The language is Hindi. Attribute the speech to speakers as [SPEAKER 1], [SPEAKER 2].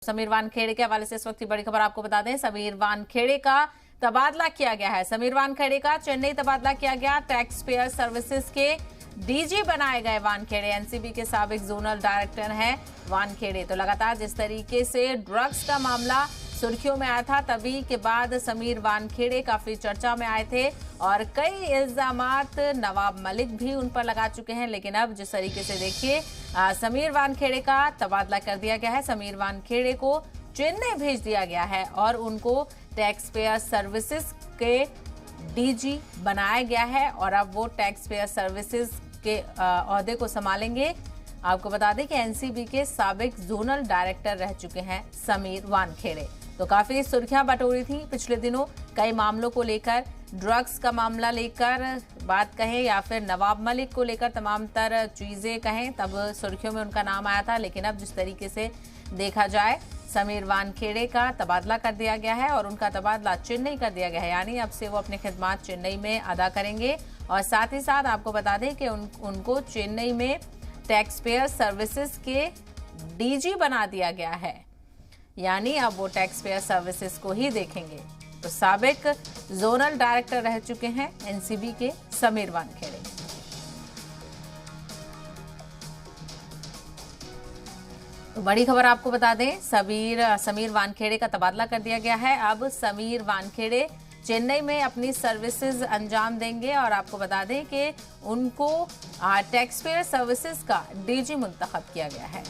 [SPEAKER 1] समीर वानखेड़े के हवाले से इस वक्त की बड़ी खबर आपको बता दें। समीर वानखेड़े का तबादला किया गया है। समीर वानखेड़े का चेन्नई तबादला किया गया। टैक्स पेयर सर्विसेज के डीजी बनाए गए वानखेड़े। एनसीबी के साबिक जोनल डायरेक्टर हैं वानखेड़े। तो लगातार जिस तरीके से ड्रग्स का मामला सुर्खियों में आया था, तभी के बाद समीर वानखेड़े काफी चर्चा में आए थे और कई इल्जामात नवाब मलिक भी उन पर लगा चुके हैं। लेकिन अब जिस तरीके से देखिए समीर वानखेड़े का तबादला कर दिया गया है। समीर वानखेड़े को चेन्नई भेज दिया गया है और उनको टैक्स पेयर सर्विसेज के डीजी बनाया गया है और अब वो टैक्स पेयर सर्विसेज के ओहदे को संभालेंगे। आपको बता दें कि एनसीबी के साबिक जोनल डायरेक्टर रह चुके हैं समीर वानखेड़े। तो काफी सुर्खियां बटोरी थी पिछले दिनों कई मामलों को लेकर, ड्रग्स का मामला लेकर बात कहें या फिर नवाब मलिक को लेकर तमाम तर चीजें कहें, तब सुर्खियों में उनका नाम आया था। लेकिन अब जिस तरीके से देखा जाए समीर वानखेड़े का तबादला कर दिया गया है और उनका तबादला चेन्नई कर दिया गया है, यानी अब से वो अपनी खिदमत चेन्नई में अदा करेंगे। और साथ ही साथ आपको बता दें कि उनको चेन्नई में टैक्स पेयर सर्विसेज के डीजी बना दिया गया है, यानी अब वो टैक्स पेयर सर्विसेज को ही देखेंगे। तो साबिक जोनल डायरेक्टर रह चुके हैं एनसीबी के समीर वानखेड़े। तो बड़ी खबर आपको बता दें, समीर वानखेड़े का तबादला कर दिया गया है। अब समीर वानखेड़े चेन्नई में अपनी सर्विसेज अंजाम देंगे और आपको बता दें कि उनको टैक्स पेयर सर्विसेज का डीजी मुंतखब किया गया है।